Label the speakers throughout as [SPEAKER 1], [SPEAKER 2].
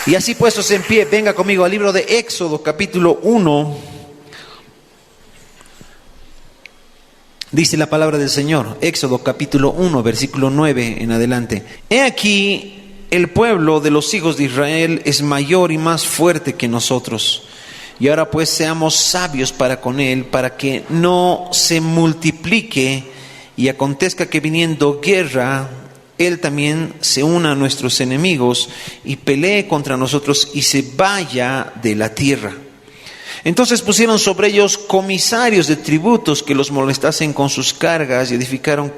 [SPEAKER 1] Y así puestos en pie, venga conmigo al libro de Éxodo, capítulo 1. Dice la palabra del Señor, Éxodo capítulo 1, versículo 9 en adelante. He aquí, el pueblo de los hijos de Israel es mayor y más fuerte que nosotros. Y ahora pues seamos sabios para con él, para que no se multiplique y acontezca que viniendo guerra, él también se una a nuestros enemigos y pelee contra nosotros y se vaya de la tierra. Entonces pusieron sobre ellos comisarios de tributos que los molestasen con sus cargas y edificaron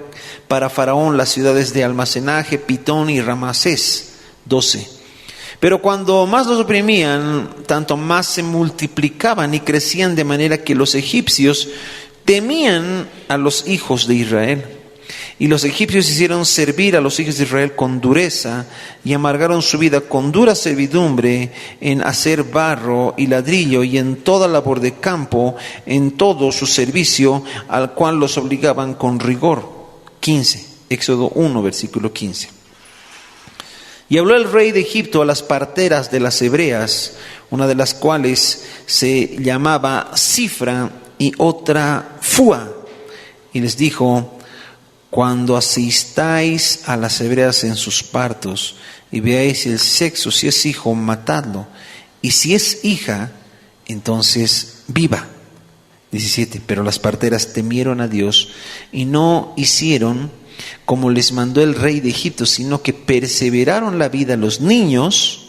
[SPEAKER 1] para Faraón las ciudades de almacenaje, Pitón y Ramasés, 12. Pero cuando más los oprimían, tanto más se multiplicaban y crecían, de manera que los egipcios temían a los hijos de Israel. Y los egipcios hicieron servir a los hijos de Israel con dureza y amargaron su vida con dura servidumbre en hacer barro y ladrillo y en toda labor de campo, en todo su servicio, al cual los obligaban con rigor. 15, Éxodo 1, versículo 15. Y habló el rey de Egipto a las parteras de las hebreas, una de las cuales se llamaba Cifra y otra Fua, y les dijo: cuando asistáis a las hebreas en sus partos y veáis el sexo, si es hijo, matadlo, y si es hija, entonces viva. 17. Pero las parteras temieron a Dios y no hicieron como les mandó el rey de Egipto, sino que perseveraron la vida a los niños.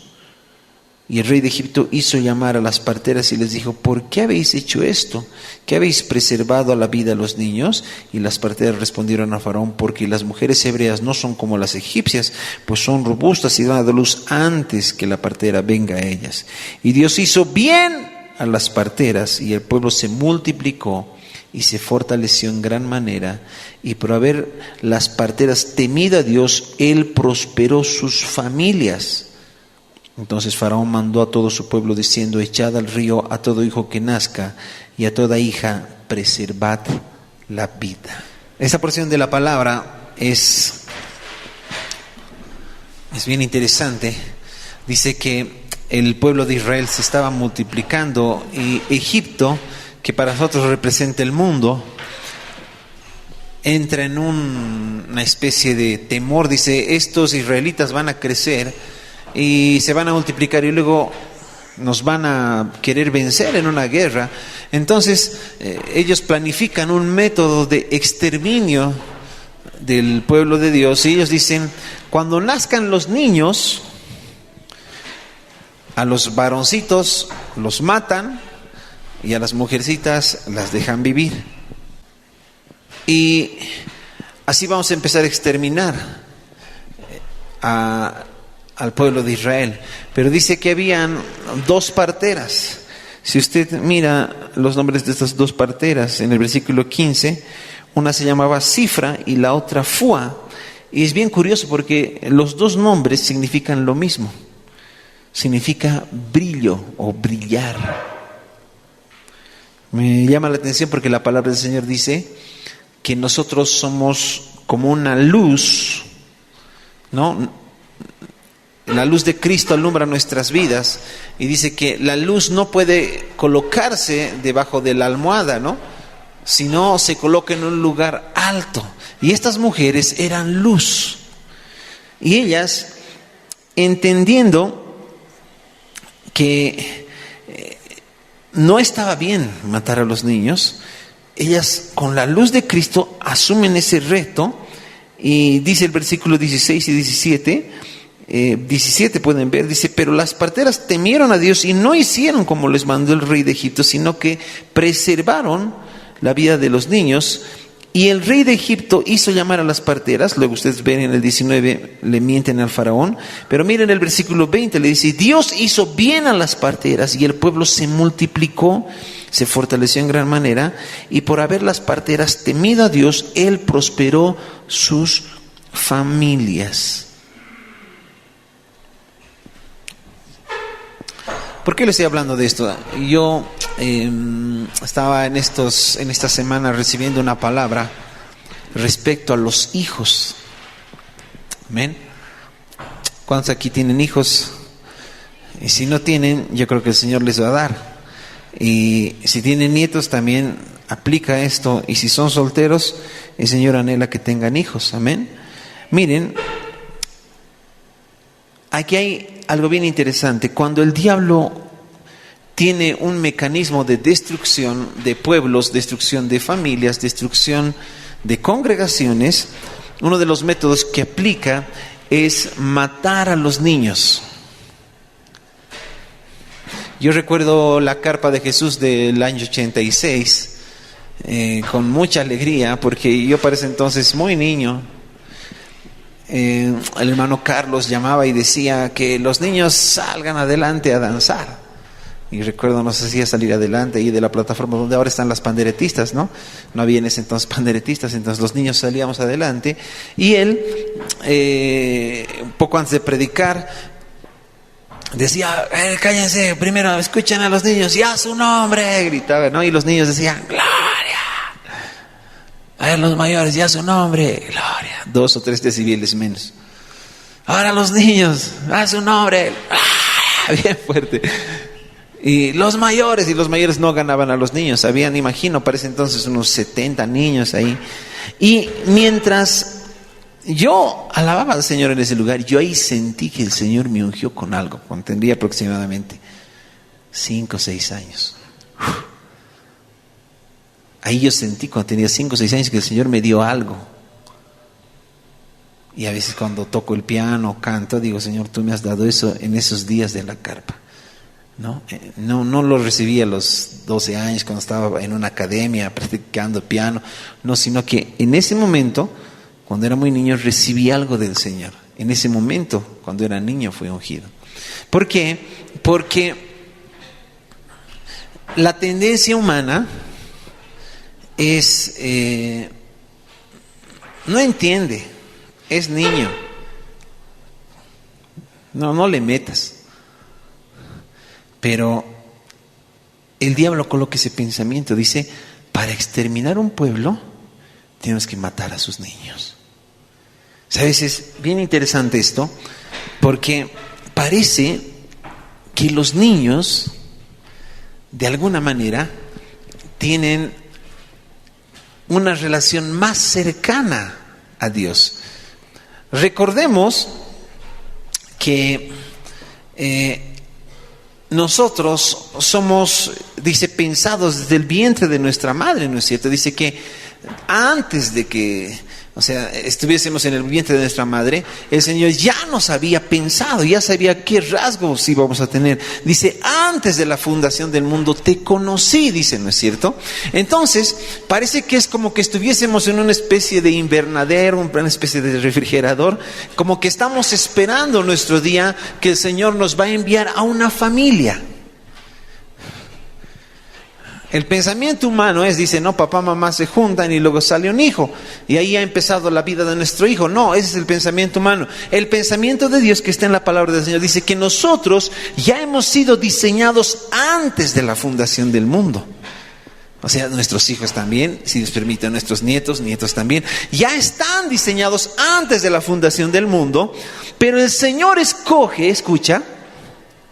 [SPEAKER 1] Y el rey de Egipto hizo llamar a las parteras y les dijo: ¿por qué habéis hecho esto? ¿Qué habéis preservado a la vida a los niños? Y las parteras respondieron a Faraón: porque las mujeres hebreas no son como las egipcias, pues son robustas y dan a luz antes que la partera venga a ellas. Y Dios hizo bien a las parteras, y el pueblo se multiplicó y se fortaleció en gran manera. Y por haber las parteras temido a Dios, Él prosperó sus familias. Entonces Faraón mandó a todo su pueblo diciendo: echad al río a todo hijo que nazca y a toda hija preservad la vida. Esta porción de la palabra es bien interesante. Dice que el pueblo de Israel se estaba multiplicando y Egipto, que para nosotros representa el mundo, entra en una especie de temor. Dice: estos israelitas van a crecer y se van a multiplicar y luego nos van a querer vencer en una guerra. Entonces ellos planifican un método de exterminio del pueblo de Dios, y ellos dicen: cuando nazcan los niños, a los varoncitos los matan y a las mujercitas las dejan vivir, y así vamos a empezar a exterminar al pueblo de Israel. Pero dice que habían dos parteras. Si usted mira los nombres de estas dos parteras en el versículo 15, una se llamaba Cifra y la otra Fua. Y es bien curioso porque los dos nombres significan lo mismo. Significa brillo o brillar. Me llama la atención porque la palabra del Señor dice que nosotros somos como una luz, ¿no? La luz de Cristo alumbra nuestras vidas, y dice que la luz no puede colocarse debajo de la almohada, ¿no? Sino se coloca en un lugar alto. Y estas mujeres eran luz. Y ellas, entendiendo que no estaba bien matar a los niños, ellas con la luz de Cristo asumen ese reto. Y dice el versículo 16 y 17, 17 pueden ver, dice: pero las parteras temieron a Dios y no hicieron como les mandó el rey de Egipto, sino que preservaron la vida de los niños. Y el rey de Egipto hizo llamar a las parteras. Luego ustedes ven en el 19, le mienten al faraón. Pero miren el versículo 20, le dice: Dios hizo bien a las parteras y el pueblo se multiplicó, se fortaleció en gran manera. Y por haber las parteras temido a Dios, Él prosperó sus familias. ¿Por qué le estoy hablando de esto? Yo estaba en esta semana recibiendo una palabra respecto a los hijos. ¿Amén? ¿Cuántos aquí tienen hijos? Y si no tienen, yo creo que el Señor les va a dar. Y si tienen nietos, también aplica esto. Y si son solteros, el Señor anhela que tengan hijos. Amén. Miren, aquí hay algo bien interesante. Cuando el diablo tiene un mecanismo de destrucción de pueblos, destrucción de familias, destrucción de congregaciones, uno de los métodos que aplica es matar a los niños. Yo recuerdo la carpa de Jesús del año 86 con mucha alegría, porque yo para ese entonces muy niño. El hermano Carlos llamaba y decía que los niños salgan adelante a danzar. Y recuerdo, nos hacía salir adelante ahí de la plataforma donde ahora están las panderetistas, ¿no? No había en ese entonces panderetistas, entonces los niños salíamos adelante. Y él, un poco antes de predicar, decía, cállense, primero escuchen a los niños, y a su nombre, gritaba, ¿no? Y los niños decían, gloria. A ver, los mayores, ya su nombre, gloria. 2 o 3 decibeles menos. Ahora los niños, a su nombre, gloria. Bien fuerte. Y los mayores no ganaban a los niños. Habían, imagino, para ese entonces unos 70 niños ahí. Y mientras yo alababa al Señor en ese lugar, yo ahí sentí que el Señor me ungió con algo, cuando tendría aproximadamente 5 o 6 años. Ahí yo sentí cuando tenía 5 o 6 años que el Señor me dio algo. Y a veces cuando toco el piano, canto, digo, Señor, tú me has dado eso en esos días de la carpa. No lo recibí a los 12 años cuando estaba en una academia practicando piano, no, sino que en ese momento, cuando era muy niño, recibí algo del Señor. En ese momento, cuando era niño, fui ungido. ¿Por qué? Porque la tendencia humana es, no entiende, es niño. No le metas. Pero el diablo coloca ese pensamiento, dice, para exterminar un pueblo tenemos que matar a sus niños. ¿Sabes? Es bien interesante esto, porque parece que los niños, de alguna manera, tienen una relación más cercana a Dios. Recordemos que nosotros somos, dice, pensados desde el vientre de nuestra madre, ¿no es cierto? Dice que antes de que, estuviésemos en el vientre de nuestra madre, el Señor ya nos había pensado, ya sabía qué rasgos íbamos a tener. Dice, antes de la fundación del mundo te conocí, dice, ¿no es cierto? Entonces, parece que es como que estuviésemos en una especie de invernadero, una especie de refrigerador, como que estamos esperando nuestro día que el Señor nos va a enviar a una familia. El pensamiento humano dice, no, papá, mamá se juntan y luego sale un hijo y ahí ha empezado la vida de nuestro hijo. No, ese es el pensamiento humano. El pensamiento de Dios que está en la palabra del Señor dice que nosotros ya hemos sido diseñados antes de la fundación del mundo. O sea, nuestros hijos también, si Dios permite, nuestros nietos también, ya están diseñados antes de la fundación del mundo, pero el Señor escoge, escucha,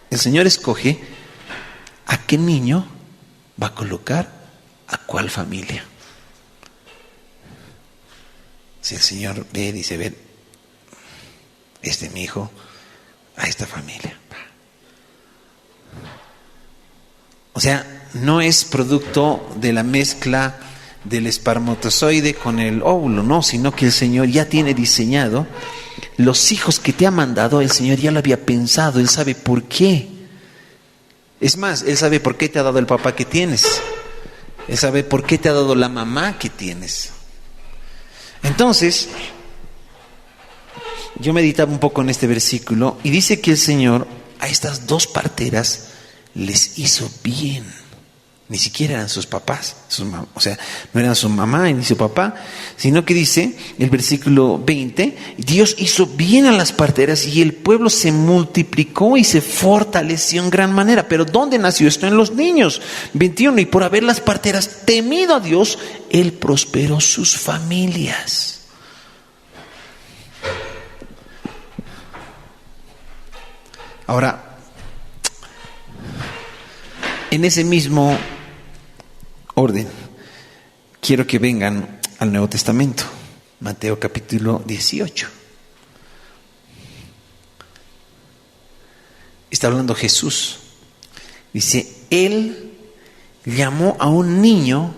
[SPEAKER 1] el Señor escoge a qué niño va a colocar a cuál familia. Si el Señor ve, dice, ver, este es mi hijo, a esta familia. O sea, no es producto de la mezcla del espermatozoide con el óvulo, no, sino que el Señor ya tiene diseñado los hijos que te ha mandado. El Señor ya lo había pensado, Él sabe por qué. Es más, Él sabe por qué te ha dado el papá que tienes. Él sabe por qué te ha dado la mamá que tienes. Entonces, yo meditaba un poco en este versículo y dice que el Señor a estas 2 parteras les hizo bien. Ni siquiera eran sus papás, o sea, no eran su mamá ni su papá, sino que dice el versículo 20, Dios hizo bien a las parteras y el pueblo se multiplicó y se fortaleció en gran manera. Pero ¿dónde nació esto? En los niños. 21, y por haber las parteras temido a Dios, Él prosperó sus familias. Ahora, En ese mismo orden, quiero que vengan al Nuevo Testamento, Mateo capítulo 18. Está hablando Jesús. Dice, Él llamó a un niño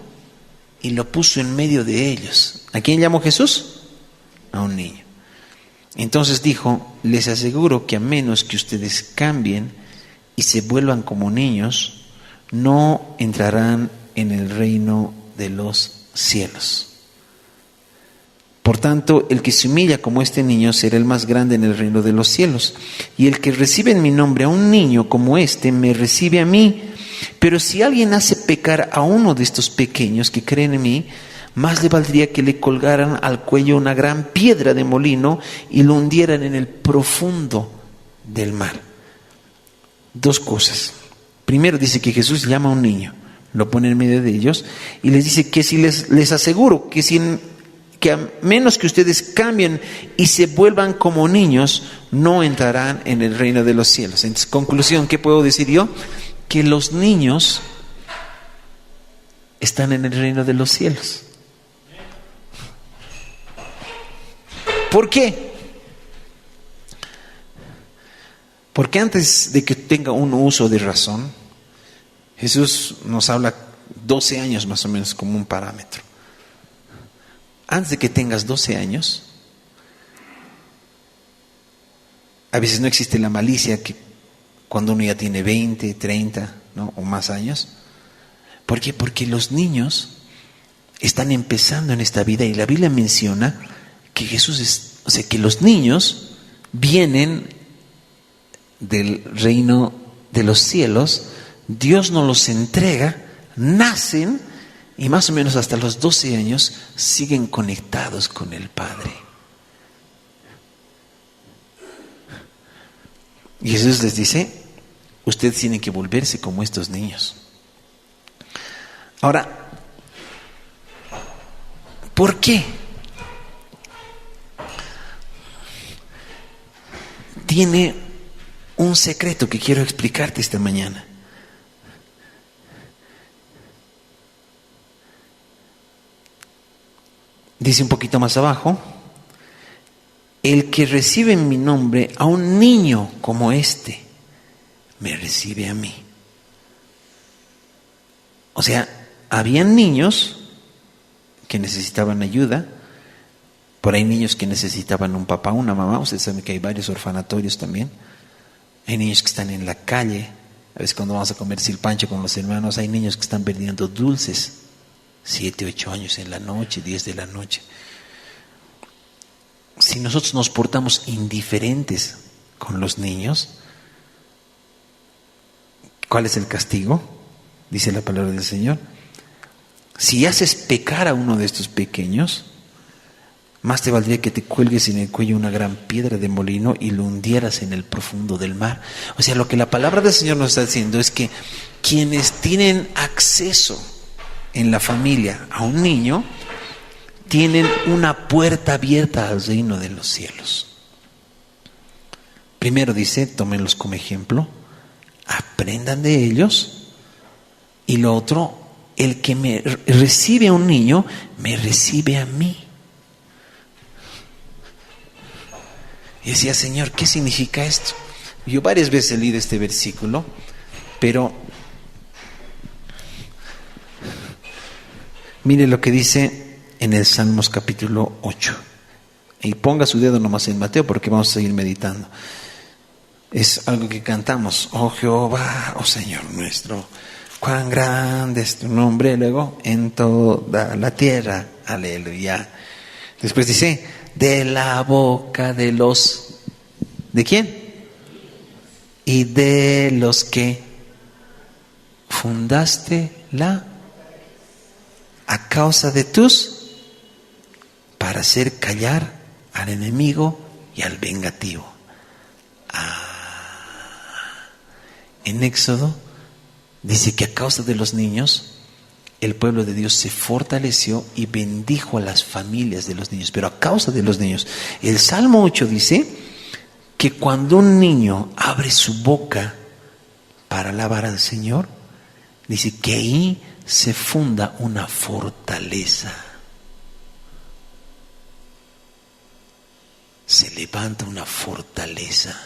[SPEAKER 1] y lo puso en medio de ellos. ¿A quién llamó Jesús? A un niño. Entonces dijo, les aseguro que a menos que ustedes cambien y se vuelvan como niños, no entrarán en el reino de los cielos. Por tanto, el que se humilla como este niño será el más grande en el reino de los cielos. Y el que recibe en mi nombre a un niño como este, me recibe a mí. Pero si alguien hace pecar a uno de estos pequeños que creen en mí, más le valdría que le colgaran al cuello una gran piedra de molino y lo hundieran en el profundo del mar. Dos cosas. Primero dice que Jesús llama a un niño, lo pone en medio de ellos y les dice que si les aseguro que a menos que ustedes cambien y se vuelvan como niños, no entrarán en el reino de los cielos. Entonces, conclusión, ¿qué puedo decir yo? Que los niños están en el reino de los cielos. ¿Por qué? Porque antes de que tenga un uso de razón, Jesús nos habla 12 años más o menos como un parámetro. Antes de que tengas 12 años, a veces no existe la malicia que cuando uno ya tiene 20, 30, ¿no? o más años. ¿Por qué? Porque los niños están empezando en esta vida y la Biblia menciona que que los niños vienen del reino de los cielos, Dios nos los entrega, nacen y más o menos hasta los 12 años siguen conectados con el Padre. Y Jesús les dice, ustedes tienen que volverse como estos niños. Ahora, ¿por qué? Tiene un secreto que quiero explicarte esta mañana. Dice un poquito más abajo, el que recibe en mi nombre a un niño como este, me recibe a mí. O sea, habían niños que necesitaban ayuda, por ahí niños que necesitaban un papá, una mamá, ustedes saben que hay varios orfanatorios también, hay niños que están en la calle, a veces cuando vamos a comer silpancho con los hermanos, hay niños que están perdiendo dulces, 7, 8 años en la noche, 10 de la noche. Si nosotros nos portamos indiferentes con los niños, ¿cuál es el castigo? Dice la palabra del Señor. Si haces pecar a uno de estos pequeños, más te valdría que te cuelgues en el cuello una gran piedra de molino y lo hundieras en el profundo del mar. O sea, lo que la palabra del Señor nos está diciendo es que quienes tienen acceso en la familia a un niño, tienen una puerta abierta al reino de los cielos. Primero dice, tómenlos como ejemplo, aprendan de ellos, y lo otro, el que me recibe a un niño, me recibe a mí. Y decía, Señor, ¿qué significa esto? Yo varias veces he leído este versículo, pero mire lo que dice en el Salmos capítulo 8. Y ponga su dedo nomás en Mateo porque vamos a seguir meditando. Es algo que cantamos. Oh Jehová, oh Señor nuestro, cuán grande es tu nombre. Luego, en toda la tierra. Aleluya. Después dice, de la boca de los... ¿De quién? Y de los que fundaste a causa de para hacer callar al enemigo y al vengativo. En Éxodo dice que a causa de los niños el pueblo de Dios se fortaleció y bendijo a las familias de los niños, pero a causa de los niños. El Salmo 8 dice que cuando un niño abre su boca para alabar al Señor, Dice que ahí se funda una fortaleza. Se levanta una fortaleza.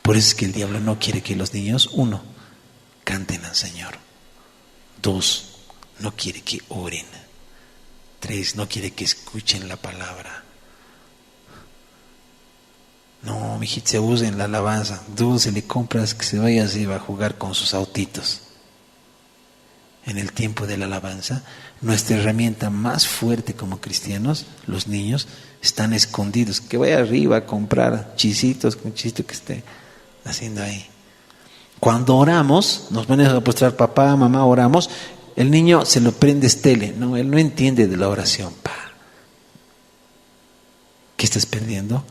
[SPEAKER 1] Por eso es que el diablo no quiere que los niños, 1, canten al Señor. 2, no quiere que oren. 3, no quiere que escuchen la palabra. No, mijito, se usa en la alabanza. Tú se le compras que se vaya así, va a jugar con sus autitos. En el tiempo de la alabanza, nuestra herramienta más fuerte como cristianos, los niños, están escondidos. Que vaya arriba a comprar chisitos, un chisito que esté haciendo ahí. Cuando oramos, nos ponemos a postrar, papá, mamá, oramos, el niño se lo prende tele. No, él no entiende de la oración. ¿Qué estás perdiendo?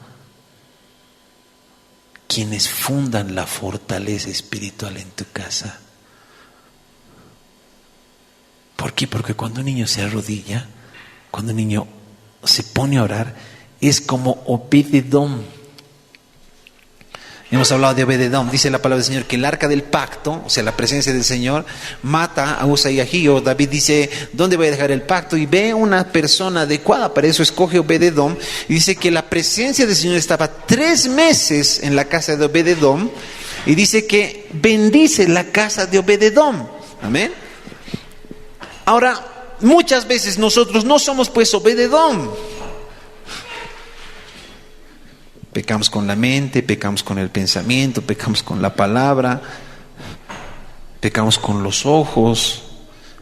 [SPEAKER 1] Quienes fundan la fortaleza espiritual en tu casa. ¿Por qué? Porque cuando un niño se arrodilla, cuando un niño se pone a orar, es como Obed-edom. Hemos hablado de Obed-edom. Dice la palabra del Señor que el arca del pacto, o sea, la presencia del Señor, mata a Usa y a Ahío. David dice, ¿dónde voy a dejar el pacto? Y ve una persona adecuada para eso, escoge Obed-edom. Y dice que la presencia del Señor estaba 3 meses en la casa de Obed-edom. Y dice que bendice la casa de Obed-edom. Amén. Ahora, muchas veces nosotros no somos pues Obed-edom. Pecamos con la mente, pecamos con el pensamiento, pecamos con la palabra, pecamos con los ojos,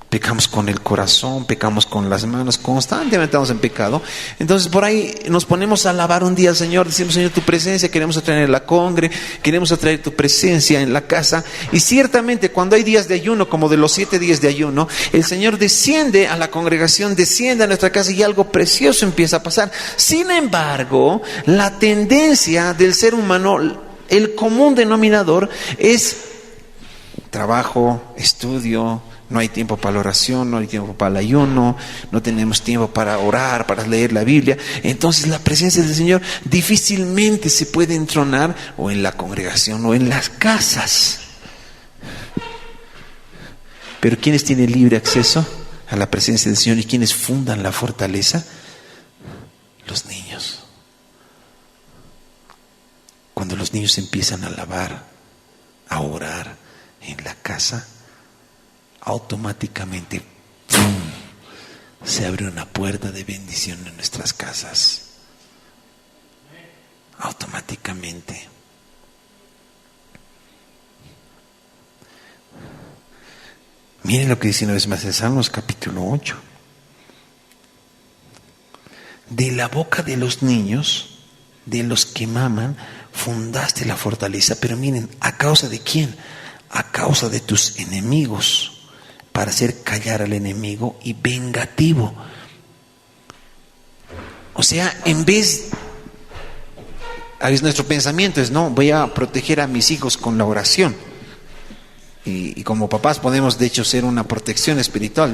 [SPEAKER 1] pecamos con el corazón, pecamos con las manos, constantemente estamos en pecado. Entonces por ahí nos ponemos a alabar un día al Señor, decimos, Señor, tu presencia, queremos atraer la congre, queremos atraer tu presencia en la casa. Y ciertamente cuando hay días de ayuno, como de los 7 días de ayuno, el Señor desciende a la congregación, desciende a nuestra casa y algo precioso empieza a pasar. Sin embargo, la tendencia del ser humano, el común denominador es trabajo, estudio. No hay tiempo para la oración, no hay tiempo para el ayuno, no tenemos tiempo para orar, para leer la Biblia. Entonces la presencia del Señor difícilmente se puede entronar o en la congregación o en las casas. Pero ¿quiénes tienen libre acceso a la presencia del Señor y quiénes fundan la fortaleza? Los niños. Cuando los niños empiezan a alabar, a orar en la casa, automáticamente ¡pum!, se abre una puerta de bendición en nuestras casas. Automáticamente. Miren lo que dice una vez más en Salmos capítulo 8. De la boca de los niños, de los que maman, fundaste la fortaleza. Pero miren, ¿a causa de quién? A causa de tus enemigos, para hacer callar al enemigo y vengativo. O sea, en vez, nuestro pensamiento es, no, voy a proteger a mis hijos con la oración. Y como papás podemos de hecho ser una protección espiritual,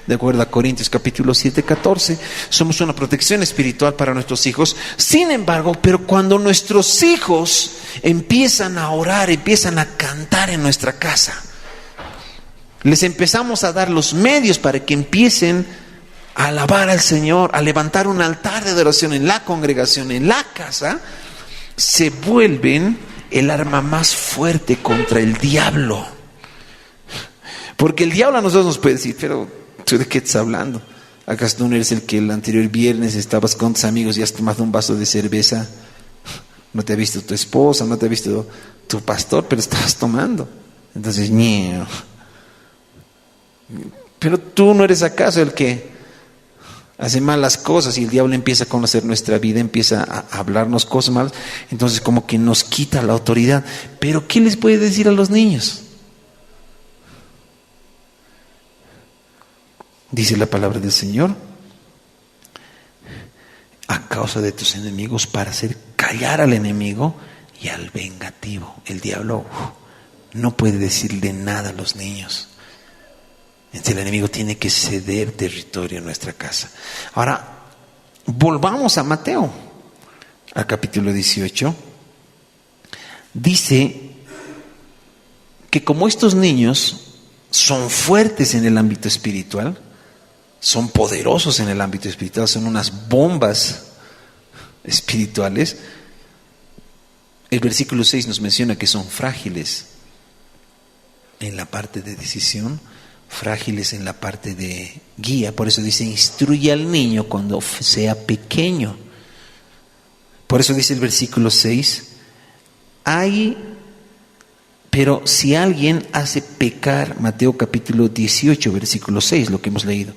[SPEAKER 1] de acuerdo a Corintios capítulo 7, 14, somos una protección espiritual para nuestros hijos. Sin embargo, pero cuando nuestros hijos empiezan a orar, empiezan a cantar en nuestra casa, les empezamos a dar los medios para que empiecen a alabar al Señor, a levantar un altar de adoración en la congregación, en la casa, se vuelven el arma más fuerte contra el diablo. Porque el diablo a nosotros nos puede decir, pero ¿tú de qué estás hablando? ¿Acaso tú no eres el que el anterior viernes estabas con tus amigos y has tomado un vaso de cerveza? No te ha visto tu esposa, no te ha visto tu pastor, pero estabas tomando. Entonces, ñeo. Pero tú no eres acaso el que hace malas cosas y el diablo empieza a conocer nuestra vida, empieza a hablarnos cosas malas, entonces como que nos quita la autoridad. Pero ¿qué les puede decir a los niños? Dice la palabra del Señor, a causa de tus enemigos, para hacer callar al enemigo y al vengativo. El diablo no puede decirle nada a los niños. Entonces el enemigo tiene que ceder territorio en nuestra casa. Ahora, volvamos a Mateo, al capítulo 18. Dice que como estos niños son fuertes en el ámbito espiritual, son poderosos en el ámbito espiritual, son unas bombas espirituales. El versículo 6 nos menciona que son frágiles en la parte de decisión, frágiles en la parte de guía. Por eso dice, instruye al niño cuando sea pequeño. Por eso dice el versículo 6, pero si alguien hace pecar, Mateo capítulo 18, versículo 6, lo que hemos leído.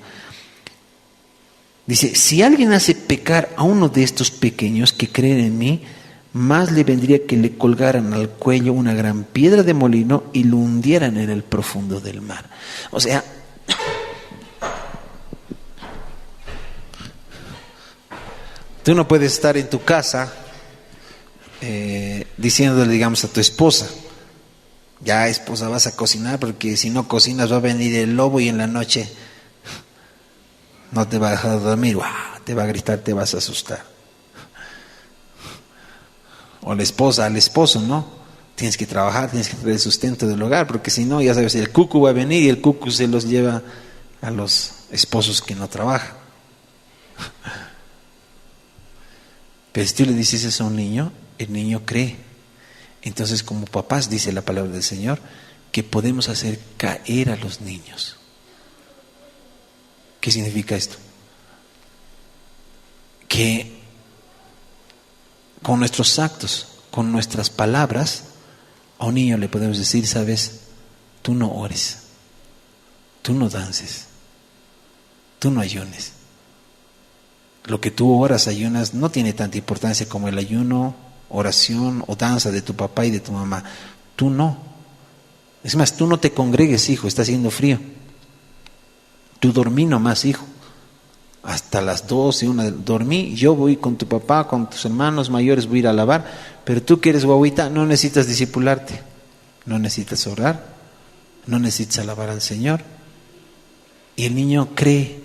[SPEAKER 1] Dice, si alguien hace pecar a uno de estos pequeños que creen en mí, más le vendría que le colgaran al cuello una gran piedra de molino y lo hundieran en el profundo del mar. O sea, tú no puedes estar en tu casa diciéndole, digamos, a tu esposa, ya esposa, vas a cocinar porque si no cocinas va a venir el lobo y en la noche no te va a dejar dormir, te va a gritar, te vas a asustar. O la esposa al esposo, ¿no? Tienes que trabajar, tienes que traer el sustento del hogar, porque si no, ya sabes, el cucu va a venir y el cucu se los lleva a los esposos que no trabajan. Pero si tú le dices eso a un niño, el niño cree. Entonces, como papás, dice la palabra del Señor, que podemos hacer caer a los niños. ¿Qué significa esto? Que con nuestros actos, con nuestras palabras, a un niño le podemos decir, sabes, tú no ores, tú no dances, tú no ayunes. Lo que tú oras, ayunas, no tiene tanta importancia como el ayuno, oración o danza de tu papá y de tu mamá. Tú no. Es más, tú no te congregues, hijo, está haciendo frío. Tú dormí nomás, hijo. Hasta las 12, 1 dormí, yo voy con tu papá, con tus hermanos mayores, voy a ir a lavar, pero tú que eres guaguita, no necesitas discipularte, no necesitas orar, no necesitas alabar al Señor. Y el niño cree.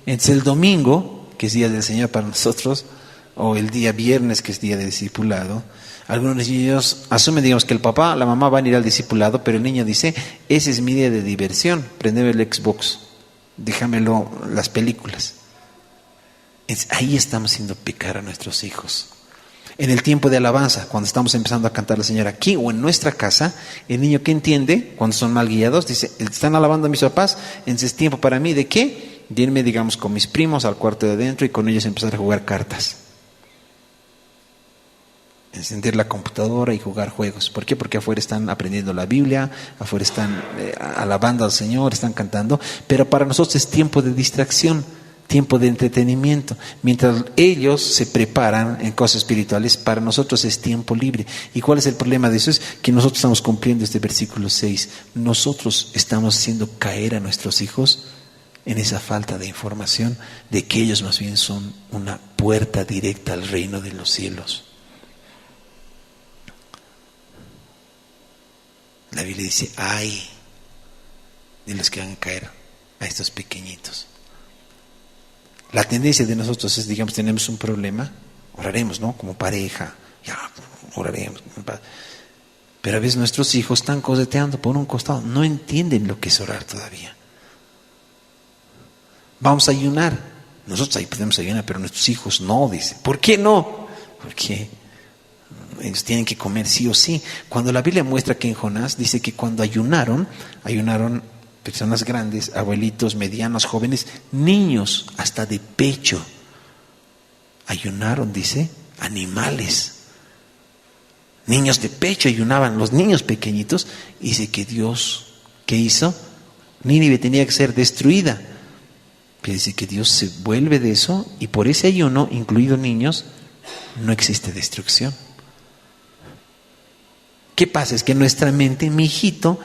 [SPEAKER 1] Entonces el domingo, que es día del Señor para nosotros, o el día viernes, que es día de discipulado, algunos niños asumen, digamos, que el papá, la mamá van a ir al discipulado, pero el niño dice, ese es mi día de diversión, prendeme el Xbox, déjamelo las películas. Ahí estamos haciendo pecar a nuestros hijos. En el tiempo de alabanza, cuando estamos empezando a cantar al Señor aquí o en nuestra casa, el niño que entiende, cuando son mal guiados, dice, están alabando a mis papás, entonces es tiempo para mí de qué, de irme, digamos, con mis primos al cuarto de adentro y con ellos empezar a jugar cartas, encender la computadora y jugar juegos. ¿Por qué? Porque afuera están aprendiendo la Biblia, afuera están alabando al Señor, están cantando, pero para nosotros es tiempo de distracción, tiempo de entretenimiento. Mientras ellos se preparan en cosas espirituales, para nosotros es tiempo libre. ¿Y cuál es el problema de eso? Es que nosotros estamos cumpliendo este versículo 6. Nosotros estamos haciendo caer a nuestros hijos en esa falta de información de que ellos más bien son una puerta directa al reino de los cielos. La Biblia dice, ay de los que van a caer a estos pequeñitos. La tendencia de nosotros es, digamos, tenemos un problema, oraremos, ¿no? Como pareja, ya, oraremos. Pero a veces nuestros hijos están coseteando por un costado, no entienden lo que es orar todavía. Vamos a ayunar. Nosotros ahí podemos ayunar, pero nuestros hijos no, dice. ¿Por qué no? Porque ellos tienen que comer sí o sí. Cuando la Biblia muestra que en Jonás dice que cuando ayunaron personas grandes, abuelitos, medianos, jóvenes, niños hasta de pecho. Ayunaron, dice, animales. Niños de pecho ayunaban, los niños pequeñitos. Y dice que Dios, ¿qué hizo? Nínive tenía que ser destruida. Pero dice que Dios se vuelve de eso y por ese ayuno, incluidos niños, no existe destrucción. ¿Qué pasa? Es que nuestra mente, mi hijito,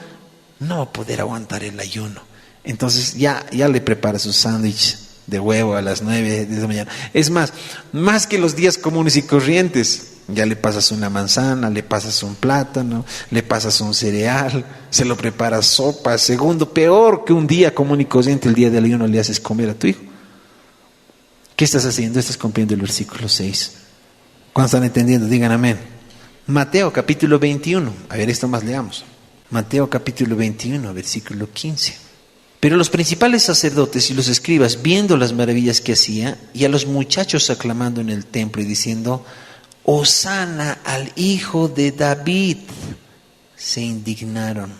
[SPEAKER 1] no va a poder aguantar el ayuno. Entonces ya le prepara su sándwich de huevo a las 9 de la mañana. Es más que los días comunes y corrientes. Ya le pasas una manzana, le pasas un plátano, le pasas un cereal, se lo preparas sopa. Segundo, peor que un día común y corriente, el día del ayuno le haces comer a tu hijo. ¿Qué estás haciendo? Estás cumpliendo el versículo 6. ¿Cuántos están entendiendo? Digan amén. Mateo capítulo 21. A ver, esto más leamos. Mateo capítulo 21, versículo 15. Pero los principales sacerdotes y los escribas, viendo las maravillas que hacía, y a los muchachos aclamando en el templo y diciendo: Hosana al hijo de David, se indignaron.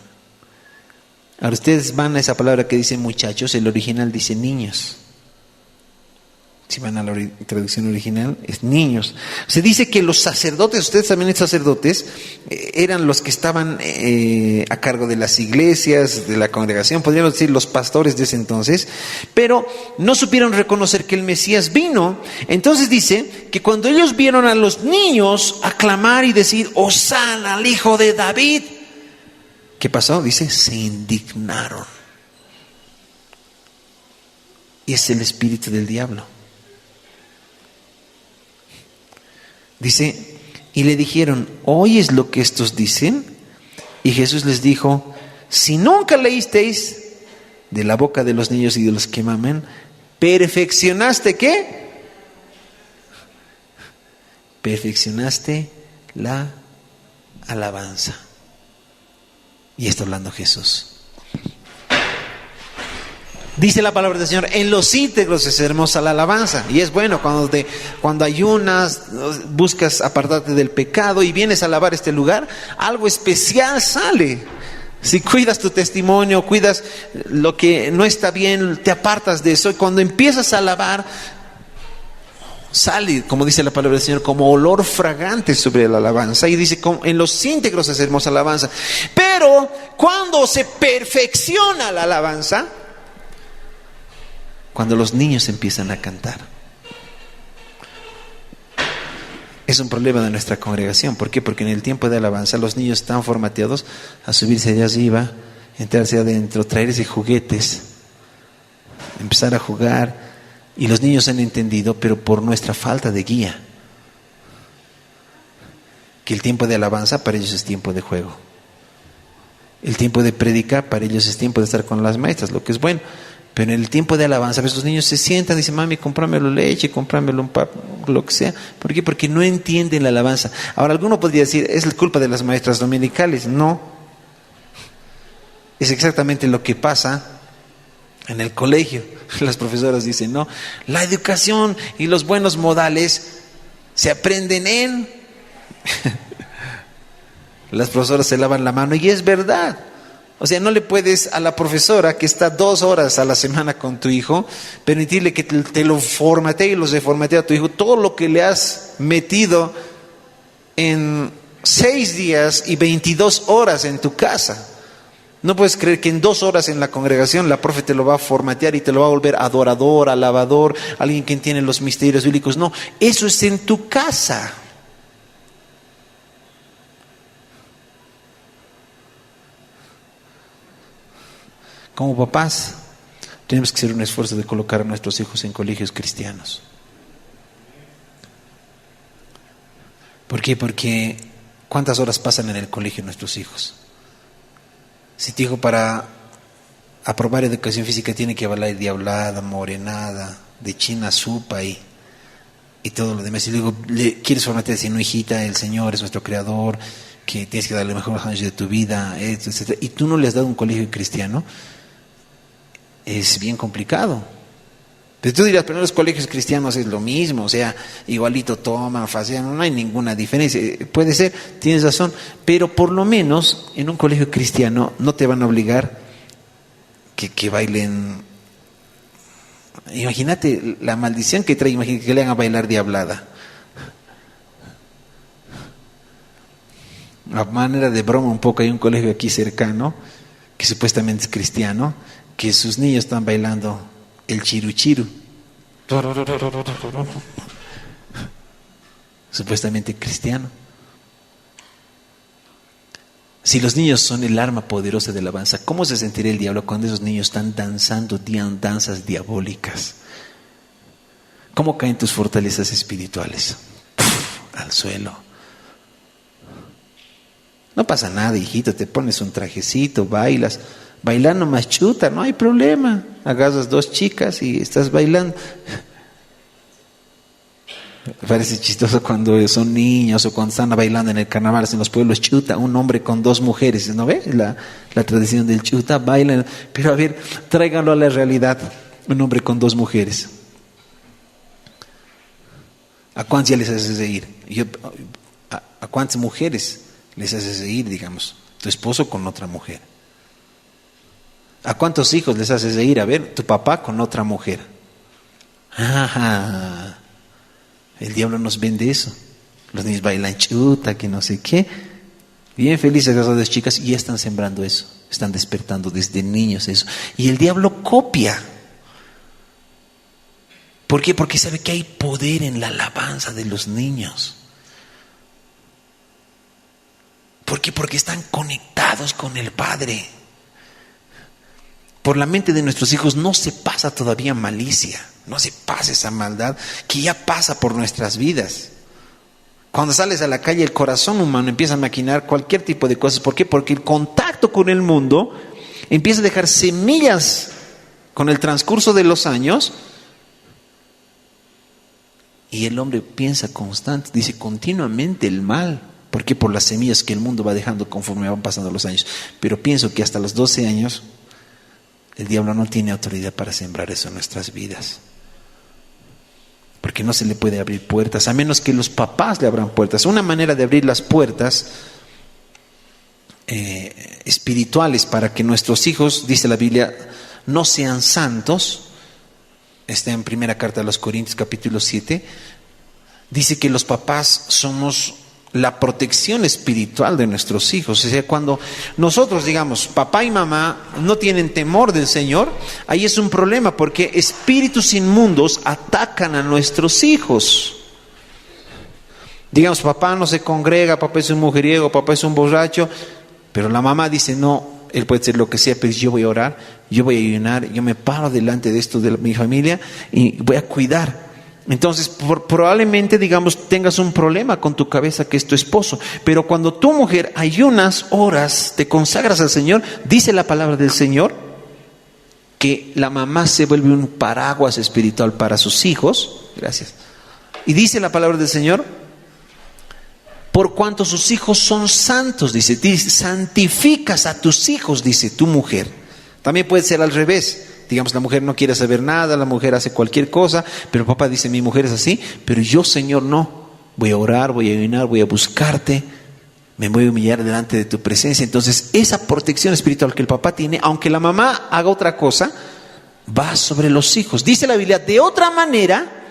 [SPEAKER 1] Ahora ustedes van a esa palabra que dice muchachos, el original dice niños. Si van a la traducción original, es niños. Se dice que los sacerdotes, ustedes también sacerdotes, eran los que estaban a cargo de las iglesias, de la congregación, podríamos decir los pastores de ese entonces, pero no supieron reconocer que el Mesías vino. Entonces dice que cuando ellos vieron a los niños aclamar y decir: Hosana al hijo de David, ¿qué pasó? Dice, se indignaron. Y es el espíritu del diablo. Dice, y le dijeron: ¿oyes lo que estos dicen? Y Jesús les dijo: si nunca leísteis de la boca de los niños y de los que maman, ¿perfeccionaste qué? Perfeccionaste la alabanza. Y está hablando Jesús. Dice la palabra del Señor: en los íntegros es hermosa la alabanza. Y es bueno cuando ayunas, buscas apartarte del pecado y vienes a alabar este lugar, algo especial sale. Si cuidas tu testimonio, cuidas lo que no está bien, te apartas de eso, y cuando empiezas a alabar, sale, como dice la palabra del Señor, como olor fragante sobre la alabanza. Y dice, en los íntegros es hermosa alabanza. Pero cuando se perfecciona la alabanza, cuando los niños empiezan a cantar, es un problema de nuestra congregación. ¿Por qué? Porque en el tiempo de alabanza los niños están formateados a subirse allá arriba, entrarse adentro, traerse juguetes, empezar a jugar. Y los niños han entendido, pero por nuestra falta de guía, que el tiempo de alabanza para ellos es tiempo de juego. El tiempo de predicar para ellos es tiempo de estar con las maestras, lo que es bueno. Pero en el tiempo de alabanza, pues los niños se sientan y dicen: mami, cómpramelo leche, cómpramelo un lo que sea. ¿Por qué? Porque no entienden la alabanza. Ahora, alguno podría decir: es la culpa de las maestras dominicales. No. Es exactamente lo que pasa en el colegio. Las profesoras dicen: no, la educación y los buenos modales se aprenden en... Las profesoras se lavan la mano, y es verdad. O sea, no le puedes a la profesora que está 2 horas a la semana con tu hijo permitirle que te lo formatee y los reformatee a tu hijo todo lo que le has metido en 6 días y 22 horas en tu casa. No puedes creer que en 2 horas en la congregación la profe te lo va a formatear y te lo va a volver adorador, alabador, alguien que entiende los misterios bíblicos. No, eso es en tu casa. Como papás, tenemos que hacer un esfuerzo de colocar a nuestros hijos en colegios cristianos. ¿Por qué? Porque ¿cuántas horas pasan en el colegio nuestros hijos? Si tu hijo para aprobar educación física tiene que bailar diablada, morenada, de china, supa y todo lo demás, y luego le quieres formatear diciendo: hijita, el Señor es nuestro creador, que tienes que darle el mejor años de tu vida, etc. Y tú no le has dado un colegio cristiano, es bien complicado. Pero tú dirás: pero en los colegios cristianos es lo mismo, o sea, igualito toman, facean, no hay ninguna diferencia. Puede ser, tienes razón, pero por lo menos en un colegio cristiano no te van a obligar que bailen. Imagínate la maldición que trae, imagínate que le hagan a bailar diablada. A manera de broma un poco, hay un colegio aquí cercano que supuestamente es cristiano, que sus niños están bailando el chiru chiru, supuestamente cristiano. Si los niños son el arma poderosa de la alabanza, ¿cómo se sentirá el diablo cuando esos niños están danzando danzas diabólicas? ¿Cómo caen tus fortalezas espirituales? Al suelo. No pasa nada, hijito, te pones un trajecito, bailas. Bailando más chuta, no hay problema. Agarras 2 chicas y estás bailando. Me parece chistoso cuando son niños o cuando están bailando en el carnaval en los pueblos, chuta, un hombre con dos mujeres, ¿no ve? La tradición del chuta, bailan. Pero a ver, tráiganlo a la realidad, un hombre con dos mujeres. ¿A cuántos ya les haces reír? ¿A cuántas mujeres les haces reír, digamos? Tu esposo con otra mujer. ¿A cuántos hijos les haces reír? A ver, tu papá con otra mujer. Ajá. El diablo nos vende eso. Los niños bailan chuta, que no sé qué. Bien felices las dos chicas y ya están sembrando eso. Están despertando desde niños eso. Y el diablo copia. ¿Por qué? Porque sabe que hay poder en la alabanza de los niños. ¿Por qué? Porque están conectados con el Padre. Por la mente de nuestros hijos no se pasa todavía malicia, no se pasa esa maldad que ya pasa por nuestras vidas. Cuando sales a la calle, el corazón humano empieza a maquinar cualquier tipo de cosas. ¿Por qué? Porque el contacto con el mundo empieza a dejar semillas con el transcurso de los años. Y el hombre piensa constante, dice continuamente el mal. ¿Por qué? Por las semillas que el mundo va dejando conforme van pasando los años. Pero pienso que hasta los 12 años el diablo no tiene autoridad para sembrar eso en nuestras vidas. Porque no se le puede abrir puertas, a menos que los papás le abran puertas. Una manera de abrir las puertas espirituales para que nuestros hijos, dice la Biblia, no sean santos, está en primera carta a los Corintios capítulo 7, dice que los papás somos la protección espiritual de nuestros hijos. O sea, cuando nosotros, digamos, papá y mamá no tienen temor del Señor, ahí es un problema, porque espíritus inmundos atacan a nuestros hijos. Digamos, papá no se congrega, papá es un mujeriego, papá es un borracho, pero la mamá dice, no, él puede ser lo que sea, pero yo voy a orar, yo voy a ayunar, yo me paro delante de esto de mi familia y voy a cuidar. Entonces probablemente, digamos, tengas un problema con tu cabeza, que es tu esposo, pero cuando tu mujer ayunas, oras, te consagras al Señor, dice la palabra del Señor que la mamá se vuelve un paraguas espiritual para sus hijos. Gracias. Y dice la palabra del Señor, por cuanto sus hijos son santos, dice, santificas a tus hijos, dice tu mujer. También puede ser al revés. Digamos, la mujer no quiere saber nada, la mujer hace cualquier cosa, pero papá dice, mi mujer es así, pero yo, Señor, no. Voy a orar, voy a ayunar, voy a buscarte, me voy a humillar delante de tu presencia. Entonces, esa protección espiritual que el papá tiene, aunque la mamá haga otra cosa, va sobre los hijos. Dice la Biblia, de otra manera,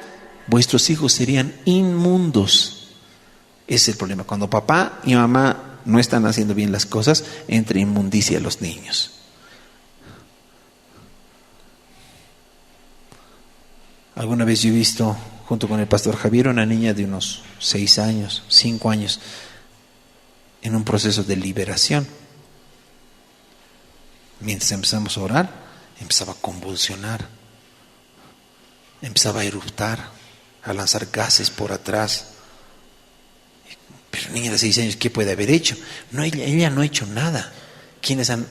[SPEAKER 1] vuestros hijos serían inmundos. Ese es el problema. Cuando papá y mamá no están haciendo bien las cosas, entra inmundicia a los niños. Alguna vez yo he visto, junto con el pastor Javier, una niña de unos 6 años, 5 años, en un proceso de liberación. Mientras empezamos a orar, empezaba a convulsionar, empezaba a eruptar, a lanzar gases por atrás. Pero niña de 6 años, ¿qué puede haber hecho? No, ella no ha hecho nada. ¿Quiénes han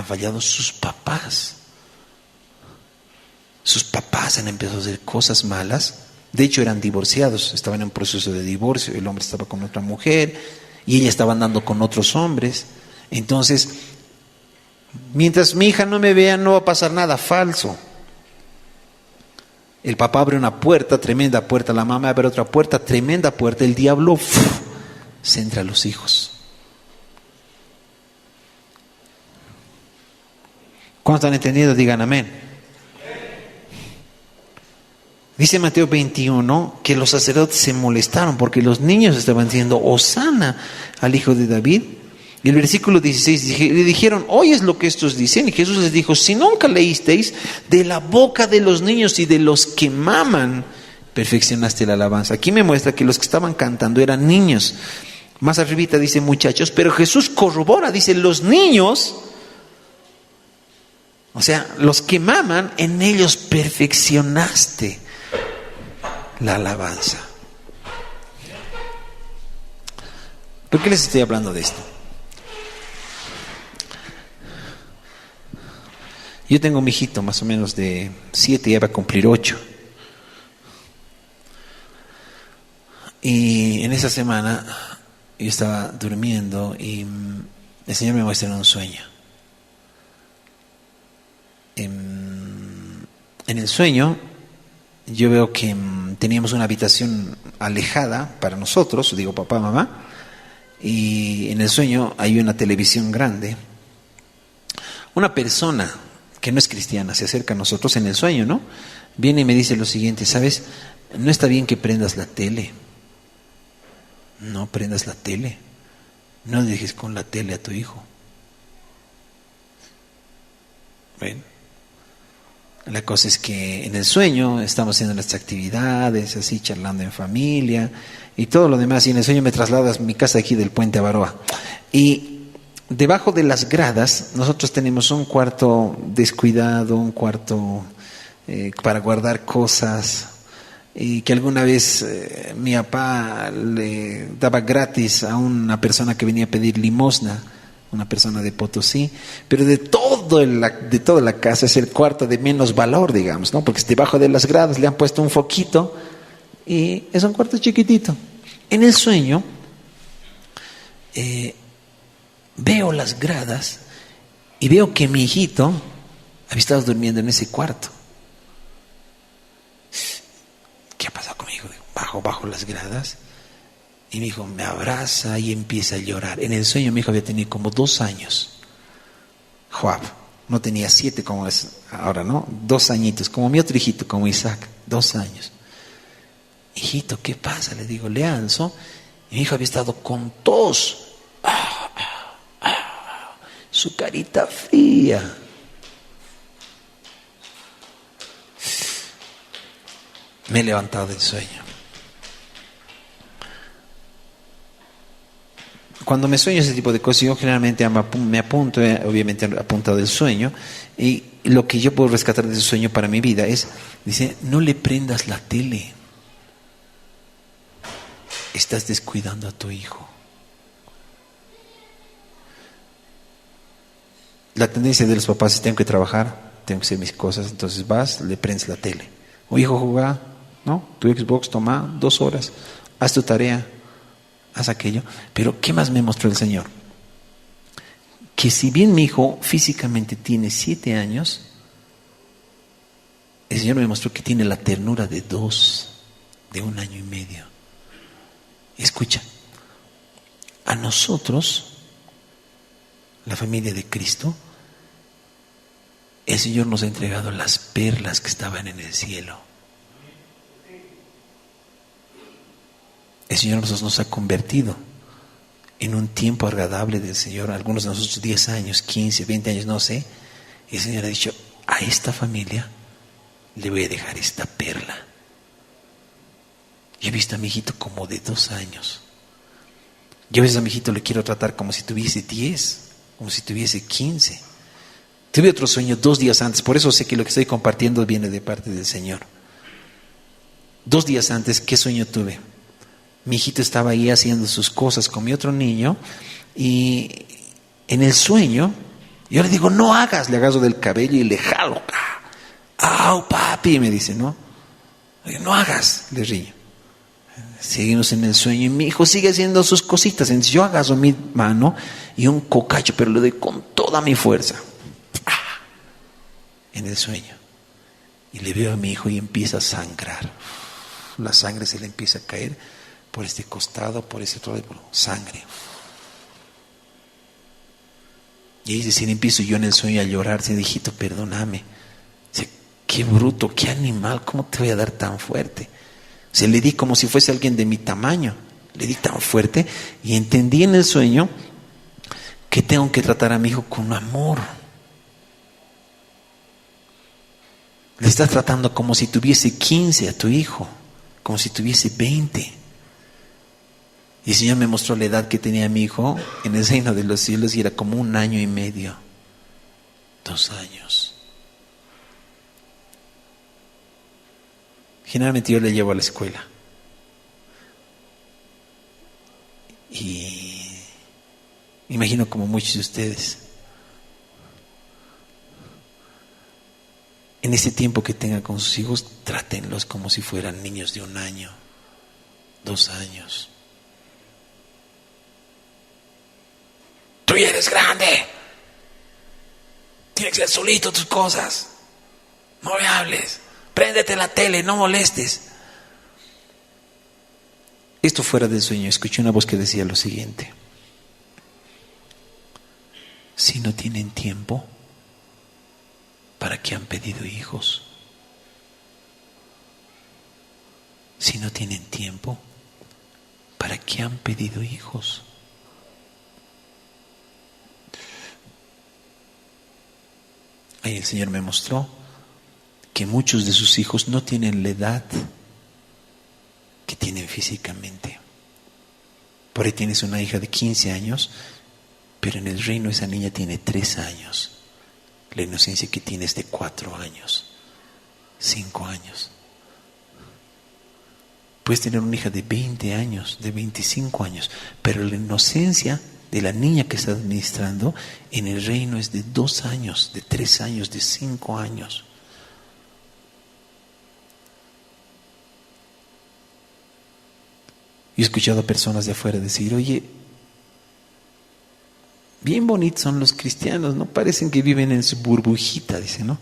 [SPEAKER 1] fallado? Sus papás. Sus papás han empezado a hacer cosas malas. De hecho, eran divorciados, estaban en un proceso de divorcio. El hombre estaba con otra mujer y ella estaba andando con otros hombres. Entonces, mientras mi hija no me vea, no va a pasar nada. Falso. El papá abre una puerta, tremenda puerta. La mamá abre otra puerta, tremenda puerta. El diablo se entra a los hijos. ¿Cuántos han entendido? Digan amén. Dice Mateo 21 que los sacerdotes se molestaron porque los niños estaban diciendo Hosana al hijo de David. Y el versículo 16 le dijeron, ¿oyes lo que estos dicen? Y Jesús les dijo, si nunca leísteis, de la boca de los niños y de los que maman, perfeccionaste la alabanza. Aquí me muestra que los que estaban cantando eran niños. Más arribita dice muchachos, pero Jesús corrobora, dice los niños, o sea, los que maman, en ellos perfeccionaste la alabanza. ¿Por qué les estoy hablando de esto? Yo tengo un hijito más o menos de 7, ya va a cumplir 8. esa semana yo estaba durmiendo y el Señor me muestra en un sueño. En el sueño yo veo que teníamos una habitación alejada para nosotros, digo papá, mamá, y en el sueño hay una televisión grande. Una persona que no es cristiana se acerca a nosotros en el sueño, ¿no? Viene y me dice lo siguiente: ¿sabes? No está bien que prendas la tele. No prendas la tele. No le dejes con la tele a tu hijo. ¿Ven? La cosa es que en el sueño estamos haciendo nuestras actividades, así charlando en familia y todo lo demás, y en el sueño me trasladas a mi casa aquí del Puente Avaroa. Y debajo de las gradas nosotros tenemos un cuarto descuidado, un cuarto para guardar cosas, y que alguna vez mi papá le daba gratis a una persona que venía a pedir limosna, una persona de Potosí, pero de toda la casa es el cuarto de menos valor, digamos, ¿no? Porque debajo de las gradas le han puesto un foquito y es un cuarto chiquitito. En el sueño veo las gradas y veo que mi hijito había estado durmiendo en ese cuarto. ¿Qué ha pasado con mi hijo? Bajo las gradas. Y mi hijo me abraza y empieza a llorar. En el sueño mi hijo había tenido como 2 años. Joab, no tenía 7 como es ahora, ¿no? 2 añitos, como mi otro hijito, como Isaac, 2 años. Hijito, ¿qué pasa? Le digo, le alzo. Y mi hijo había estado con tos. Su carita fría. Me he levantado del sueño. Cuando me sueño ese tipo de cosas, yo generalmente me apunto, obviamente apuntado del sueño, y lo que yo puedo rescatar de ese sueño para mi vida es, dice, no le prendas la tele, estás descuidando a tu hijo. La tendencia de los papás es: tengo que trabajar, tengo que hacer mis cosas, entonces vas, le prendes la tele. O hijo, juega, ¿no? Tu Xbox, toma 2 horas, haz tu tarea, haz aquello. Pero ¿qué más me mostró el Señor? Que si bien mi hijo físicamente tiene 7 años, el Señor me mostró que tiene la ternura de 2, de 1 año y medio. Escucha, a nosotros, la familia de Cristo, el Señor nos ha entregado las perlas que estaban en el cielo. El Señor nos ha convertido en un tiempo agradable del Señor. Algunos de nosotros 10 años, 15, 20 años, no sé. Y el Señor ha dicho: a esta familia le voy a dejar esta perla. Yo he visto a mi hijito como de 2 años. Yo a veces a mi hijito le quiero tratar como si tuviese 10, como si tuviese 15. Tuve otro sueño 2 días antes, por eso sé que lo que estoy compartiendo viene de parte del Señor. 2 días antes, ¿qué sueño tuve? Mi hijito estaba ahí haciendo sus cosas con mi otro niño, y en el sueño yo le digo: no hagas, le agarro del cabello y le jalo. ¡Au, papi! Me dice, ¿no? No hagas, le río. Seguimos en el sueño y mi hijo sigue haciendo sus cositas. Entonces yo agarro mi mano y un cocacho, pero le doy con toda mi fuerza. En el sueño. Y le veo a mi hijo y empieza a sangrar. La sangre se le empieza a caer por este costado, por ese otro lado, sangre. Y dice: si empiezo yo en el sueño a llorar, dice: hijito, perdóname. Dice: qué bruto, qué animal, ¿cómo te voy a dar tan fuerte? Se le di como si fuese alguien de mi tamaño. Le di tan fuerte y entendí en el sueño que tengo que tratar a mi hijo con amor. Le estás tratando como si tuviese 15 a tu hijo, como si tuviese 20. Y el Señor me mostró la edad que tenía mi hijo en el reino de los cielos y era como 1 año y medio, 2 años. Generalmente yo le llevo a la escuela. Y imagino como muchos de ustedes, en ese tiempo que tengan con sus hijos, trátenlos como si fueran niños de 1 año, 2 años. Tú ya eres grande. Tienes que hacer solito tus cosas. No me hables. Préndete la tele, no molestes. Esto fuera del sueño, escuché una voz que decía lo siguiente: si no tienen tiempo, ¿para qué han pedido hijos? Si no tienen tiempo, ¿para qué han pedido hijos? Ahí el Señor me mostró que muchos de sus hijos no tienen la edad que tienen físicamente. Por ahí tienes una hija de 15 años, pero en el reino esa niña tiene 3 años. La inocencia que tiene es de 4 años, 5 años. Puedes tener una hija de 20 años, de 25 años, pero la inocencia de la niña que está administrando en el reino es de 2 años, de 3 años, de 5 años. Yo he escuchado a personas de afuera decir: oye, bien bonitos son los cristianos, ¿no? Parecen que viven en su burbujita, dice, ¿no?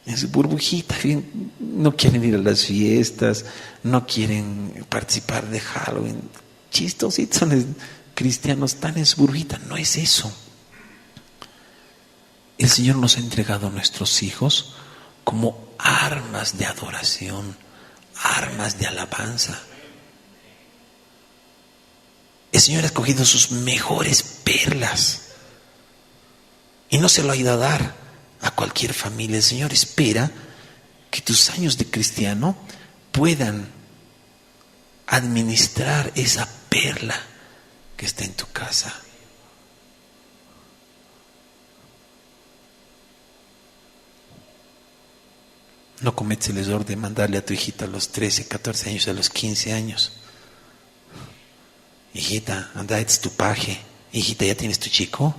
[SPEAKER 1] En su burbujita, bien, no quieren ir a las fiestas, no quieren participar de Halloween. Chistositos son los cristianos, están en su burbujita. No es eso. El Señor nos ha entregado a nuestros hijos como armas de adoración, armas de alabanza. El Señor ha escogido sus mejores perlas y no se lo ha ido a dar a cualquier familia. El Señor espera que tus años de cristiano puedan administrar esa perla que está en tu casa. No cometes el error de mandarle a tu hijita a los 13, 14 años, a los 15 años: hijita, anda, este es tu paje. Hijita, ¿ya tienes tu chico?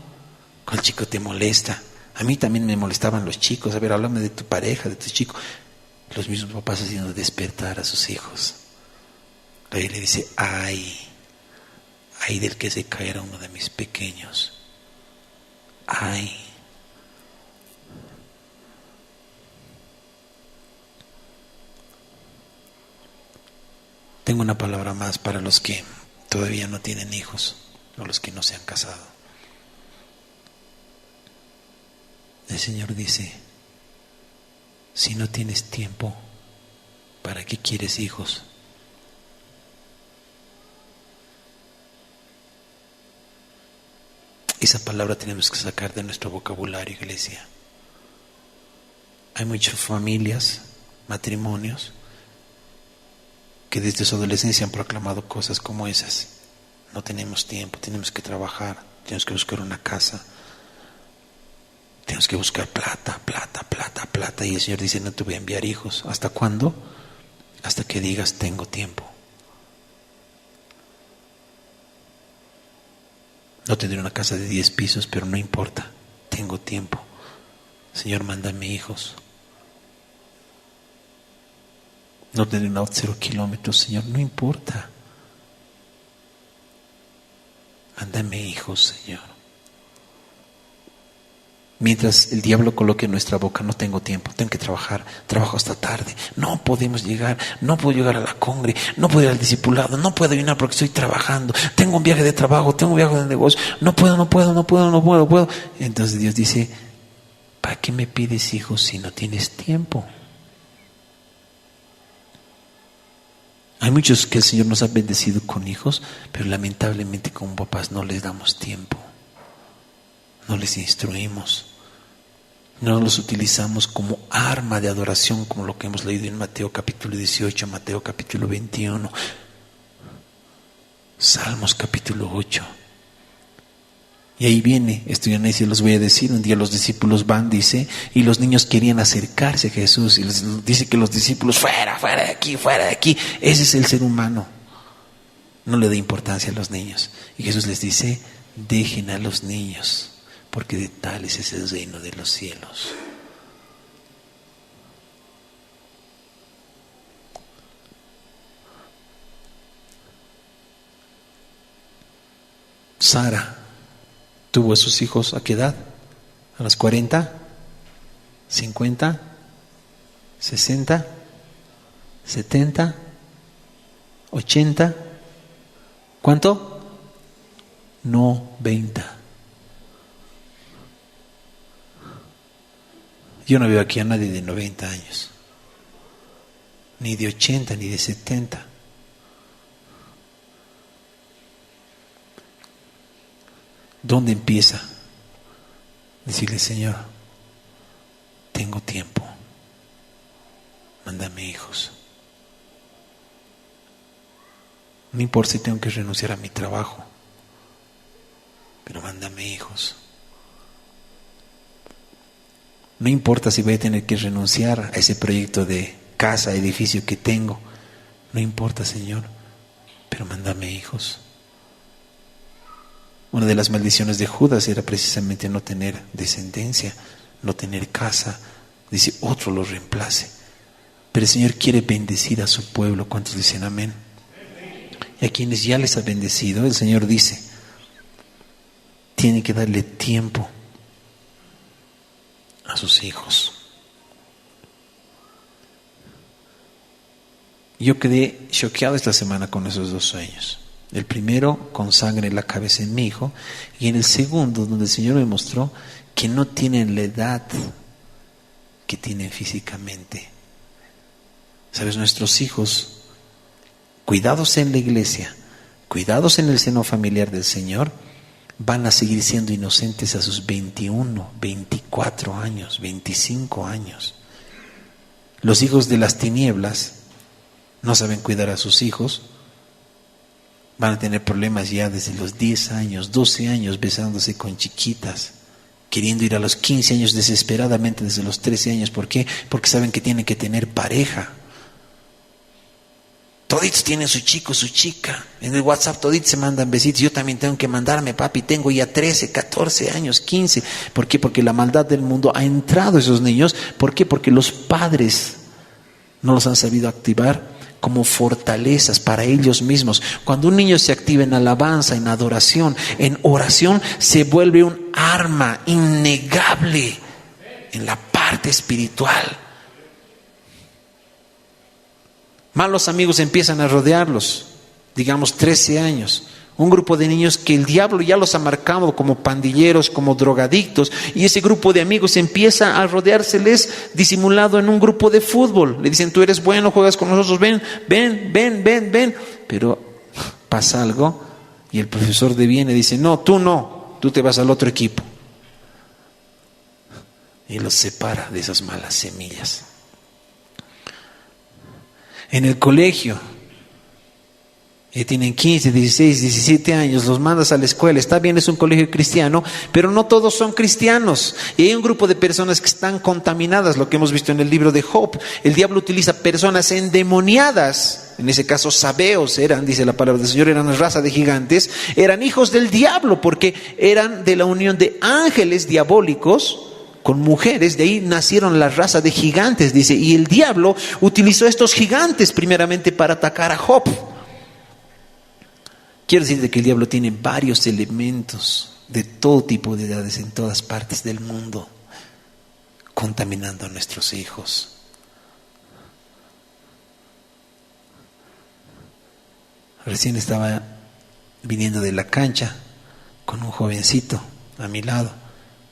[SPEAKER 1] ¿Cuál chico te molesta? A mí también me molestaban los chicos. A ver, háblame de tu pareja, de tu chico. Los mismos papás haciendo despertar a sus hijos. Ahí le dice: ay del que se caerá uno de mis pequeños. Ay. Tengo una palabra más para los que todavía no tienen hijos o los que no se han casado. El Señor dice: si no tienes tiempo, ¿para qué quieres hijos? Esa palabra tenemos que sacar de nuestro vocabulario, iglesia. Hay muchas familias, matrimonios, que desde su adolescencia han proclamado cosas como esas: no tenemos tiempo, tenemos que trabajar, tenemos que buscar una casa, tenemos que buscar plata. Y el Señor dice: no te voy a enviar hijos. ¿Hasta cuándo? Hasta que digas: tengo tiempo. No tendré una casa de 10 pisos, pero no importa, tengo tiempo. Señor, mándame hijos. No tendré un auto 0 kilómetros, Señor, no importa. Mándame hijos, Señor. Mientras el diablo coloque en nuestra boca: no tengo tiempo, tengo que trabajar, trabajo hasta tarde, no podemos llegar, no puedo llegar a la congre, no puedo ir al discipulado, no puedo ayunar porque estoy trabajando, tengo un viaje de trabajo, tengo un viaje de negocio, no puedo. Entonces Dios dice: ¿para qué me pides hijos si no tienes tiempo? Hay muchos que el Señor nos ha bendecido con hijos, pero lamentablemente como papás no les damos tiempo, no les instruimos, no los utilizamos como arma de adoración, como lo que hemos leído en Mateo capítulo 18, Mateo capítulo 21, Salmos capítulo 8. Y ahí viene, esto ya no se los voy a decir. Un día los discípulos van, dice, y los niños querían acercarse a Jesús, y les dice que los discípulos: fuera de aquí. Ese es el ser humano, no le da importancia a los niños. Y Jesús les dice: dejen a los niños, porque de tales es el reino de los cielos. Sara ¿Tuvo a sus hijos a qué edad? ¿A los 40? ¿50? ¿60? ¿70? ¿80? ¿Cuánto? 90. Yo no veo aquí a nadie de 90 años, ni de 80, ni de 70. ¿Dónde empieza? Decirle, Señor, tengo tiempo, mándame hijos. No importa si tengo que renunciar a mi trabajo, pero mándame hijos. No importa si voy a tener que renunciar a ese proyecto de casa, edificio que tengo. No importa, Señor, pero mándame hijos. Una de las maldiciones de Judas era precisamente no tener descendencia, no tener casa. Dice, otro lo reemplace. Pero el Señor quiere bendecir a su pueblo. ¿Cuántos dicen amén? Y a quienes ya les ha bendecido, el Señor dice, tiene que darle tiempo a sus hijos. Yo quedé choqueado esta semana con esos dos sueños. El primero, con sangre en la cabeza en mi hijo, y en el segundo, donde el Señor me mostró que no tienen la edad que tienen físicamente. Sabes, nuestros hijos, cuidados en la iglesia, cuidados en el seno familiar del Señor, van a seguir siendo inocentes a sus 21, 24 años, 25 años. Los hijos de las tinieblas no saben cuidar a sus hijos, van a tener problemas ya desde los 10 años, 12 años, besándose con chiquitas, queriendo ir a los 15 años desesperadamente desde los 13 años. ¿Por qué? Porque saben que tienen que tener pareja. Toditos tienen su chico, su chica. En el WhatsApp toditos se mandan besitos. Yo también tengo que mandarme, papi. Tengo ya 13, 14 años, 15. ¿Por qué? Porque la maldad del mundo ha entrado a esos niños. ¿Por qué? Porque los padres no los han sabido activar como fortalezas para ellos mismos. Cuando un niño se activa en alabanza, en adoración, en oración, se vuelve un arma innegable en la parte espiritual. Malos amigos empiezan a rodearlos, digamos 13 años. Un grupo de niños que el diablo ya los ha marcado como pandilleros, como drogadictos, y ese grupo de amigos empieza a rodeárseles disimulado en un grupo de fútbol. Le dicen, tú eres bueno, juegas con nosotros, ven. Pero pasa algo y el profesor deviene y dice, no, tú te vas al otro equipo. Y los separa de esas malas semillas. En el colegio, tienen 15, 16, 17 años, los mandas a la escuela. Está bien, es un colegio cristiano, pero no todos son cristianos. Y hay un grupo de personas que están contaminadas, lo que hemos visto en el libro de Job. El diablo utiliza personas endemoniadas, en ese caso sabeos eran, dice la palabra del Señor, eran una raza de gigantes, eran hijos del diablo porque eran de la unión de ángeles diabólicos con mujeres, de ahí nacieron la raza de gigantes, dice, y el diablo utilizó estos gigantes primeramente para atacar a Job. Quiero decirte que el diablo tiene varios elementos de todo tipo de edades en todas partes del mundo, contaminando a nuestros hijos. Recién estaba viniendo de la cancha con un jovencito a mi lado.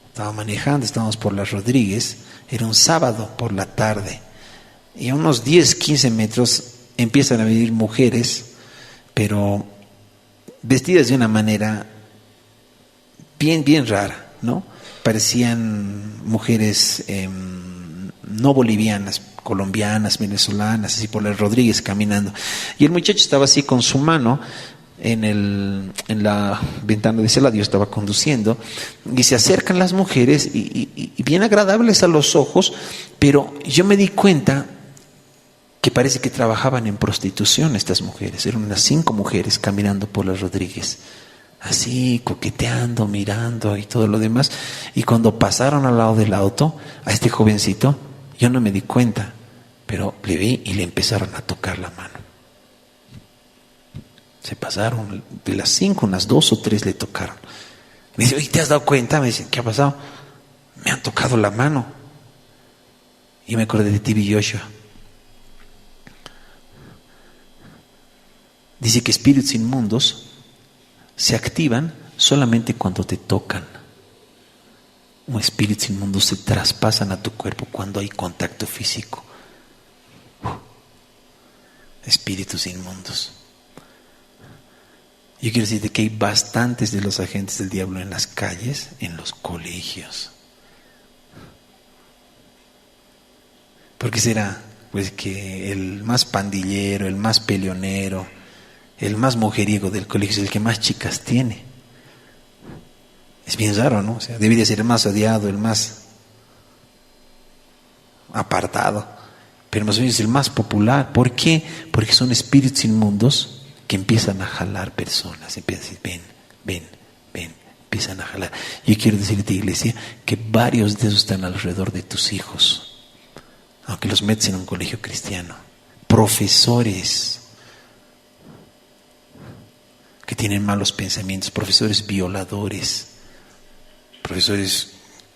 [SPEAKER 1] Estaba manejando, estábamos por las Rodríguez, era un sábado por la tarde, y a unos 10, 15 metros empiezan a venir mujeres, pero vestidas de una manera bien rara, ¿no? Parecían mujeres no bolivianas, colombianas, venezolanas, así por las Rodríguez caminando. Y el muchacho estaba así con su mano en la ventana de ese lado. Yo estaba conduciendo y se acercan las mujeres y bien agradables a los ojos, pero yo me di cuenta que parece que trabajaban en prostitución estas mujeres. Eran unas 5 mujeres caminando por las Rodríguez, así coqueteando, mirando y todo lo demás. Y cuando pasaron al lado del auto a este jovencito, yo no me di cuenta, pero le vi y le empezaron a tocar la mano. Se pasaron, de las 5, unas 2 o 3 le tocaron. Me dice, oye, ¿te has dado cuenta? Me dice, ¿qué ha pasado? Me han tocado la mano. Y me acordé de Tibi Joshua. Dice que espíritus inmundos se activan solamente cuando te tocan. Un espíritus inmundos se traspasan a tu cuerpo cuando hay contacto físico. Espíritus inmundos. Yo quiero decirte que hay bastantes de los agentes del diablo en las calles, en los colegios. ¿Por qué será? Pues que el más pandillero, el más peleonero, el más mujeriego del colegio es el que más chicas tiene. Es bien raro, ¿no? O sea, debería ser el más odiado, el más apartado, pero más o menos es el más popular. ¿Por qué? Porque son espíritus inmundos que empiezan a jalar personas, empiezan a decir, ven, ven, ven, empiezan a jalar. Yo quiero decirte, iglesia, que varios de esos están alrededor de tus hijos, aunque los metes en un colegio cristiano. Profesores que tienen malos pensamientos, profesores violadores, profesores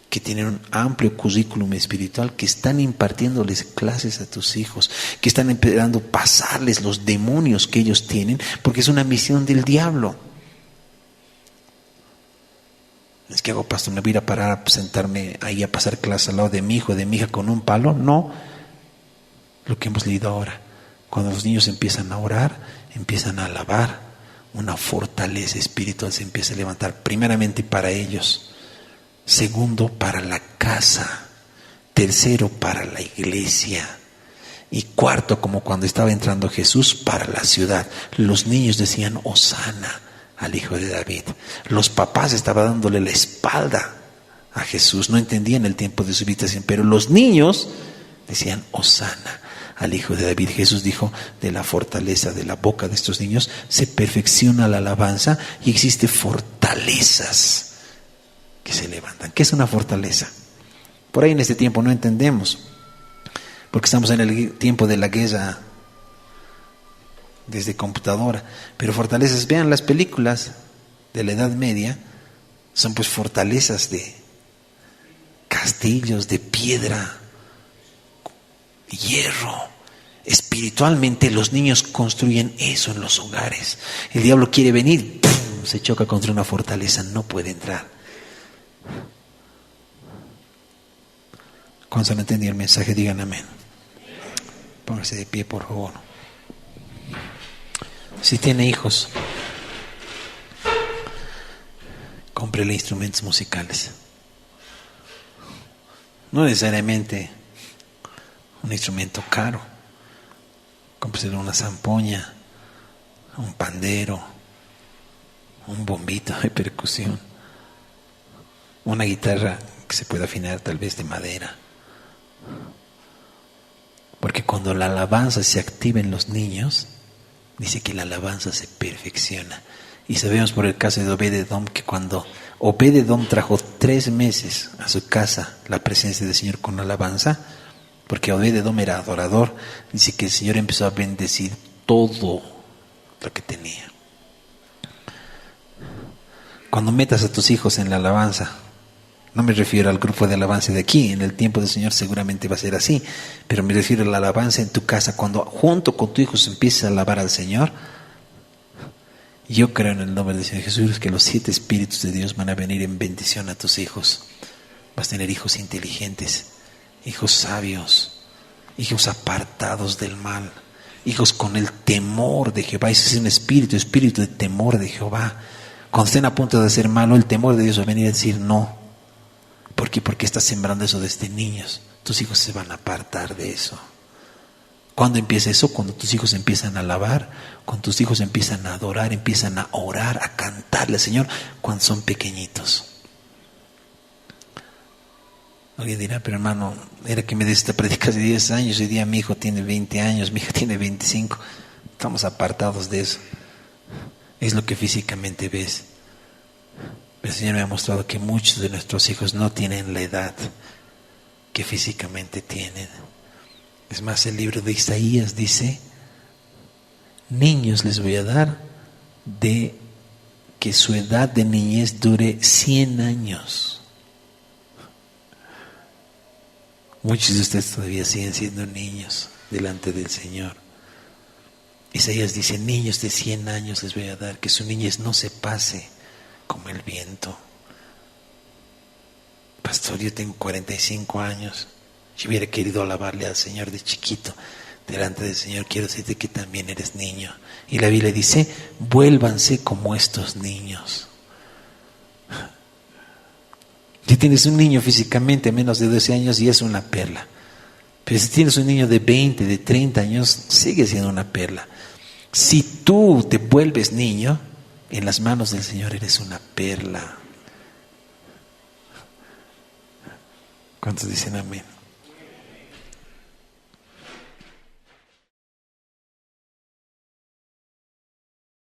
[SPEAKER 1] que tienen un amplio currículum espiritual, que están impartiéndoles clases a tus hijos, que están esperando pasarles los demonios que ellos tienen, porque es una misión del diablo. Es que hago, pastor, me voy a ir a parar a sentarme ahí a pasar clases al lado de mi hijo o de mi hija con un palo. No, lo que hemos leído ahora, cuando los niños empiezan a orar, empiezan a alabar, una fortaleza espiritual se empieza a levantar, primeramente para ellos, segundo para la casa, tercero para la iglesia, y cuarto, como cuando estaba entrando Jesús, para la ciudad. Los niños decían Hosana al Hijo de David. Los papás estaban dándole la espalda a Jesús, no entendían el tiempo de su visitación, pero los niños decían Hosana al Hijo de David. Jesús dijo, de la fortaleza de la boca de estos niños se perfecciona la alabanza, y existen fortalezas que se levantan. ¿Qué es una fortaleza? Por ahí en este tiempo no entendemos, porque estamos en el tiempo de la guerra desde computadora, pero fortalezas, vean las películas de la Edad Media, son pues fortalezas de castillos de piedra, hierro. Espiritualmente los niños construyen eso en los hogares. El diablo quiere venir, ¡pum!, se choca contra una fortaleza, no puede entrar. Cuando se han entendido el mensaje, digan amén. Póngase de pie, por favor. Si tiene hijos, cómprele instrumentos musicales. No necesariamente un instrumento caro. Cómprele una zampoña, un pandero, un bombito de percusión, una guitarra que se pueda afinar tal vez de madera. Porque cuando la alabanza se activa en los niños, dice que la alabanza se perfecciona. Y sabemos por el caso de Obed-Edom que cuando Obed-Edom trajo 3 meses a su casa la presencia del Señor con alabanza, porque Obed-Edom era adorador, dice que el Señor empezó a bendecir todo lo que tenía. Cuando metas a tus hijos en la alabanza, no me refiero al grupo de alabanza de aquí, en el tiempo del Señor seguramente va a ser así, pero me refiero a la alabanza en tu casa, cuando junto con tu hijo se empieza a alabar al Señor. Yo creo en el nombre del Señor Jesús que los 7 espíritus de Dios van a venir en bendición a tus hijos. Vas a tener hijos inteligentes, hijos sabios, hijos apartados del mal, hijos con el temor de Jehová. Ese es un espíritu de temor de Jehová. Cuando estén a punto de hacer malo, el temor de Dios va a venir a decir no. ¿Por qué? Porque estás sembrando eso desde niños. Tus hijos se van a apartar de eso. ¿Cuándo empieza eso? Cuando tus hijos empiezan a alabar, cuando tus hijos empiezan a adorar, empiezan a orar, a cantarle al Señor, cuando son pequeñitos. Alguien dirá, pero hermano, era que me des esta predica de 10 años, hoy día mi hijo tiene 20 años, mi hija tiene 25. Estamos apartados de eso. Es lo que físicamente ves. El Señor me ha mostrado que muchos de nuestros hijos no tienen la edad que físicamente tienen. Es más, el libro de Isaías dice, niños les voy a dar que su edad de niñez dure 100 años. Muchos de ustedes todavía siguen siendo niños delante del Señor. Isaías dice, niños de 100 años les voy a dar, que su niñez no se pase como el viento. Pastor, yo tengo 45 años. Si hubiera querido alabarle al Señor de chiquito, delante del Señor, quiero decirte que también eres niño. Y la Biblia dice, vuélvanse como estos niños. Si tienes un niño físicamente menos de 12 años y es una perla. Pero si tienes un niño de 20, de 30 años, sigue siendo una perla. Si tú te vuelves niño, en las manos del Señor eres una perla. ¿Cuántos dicen amén?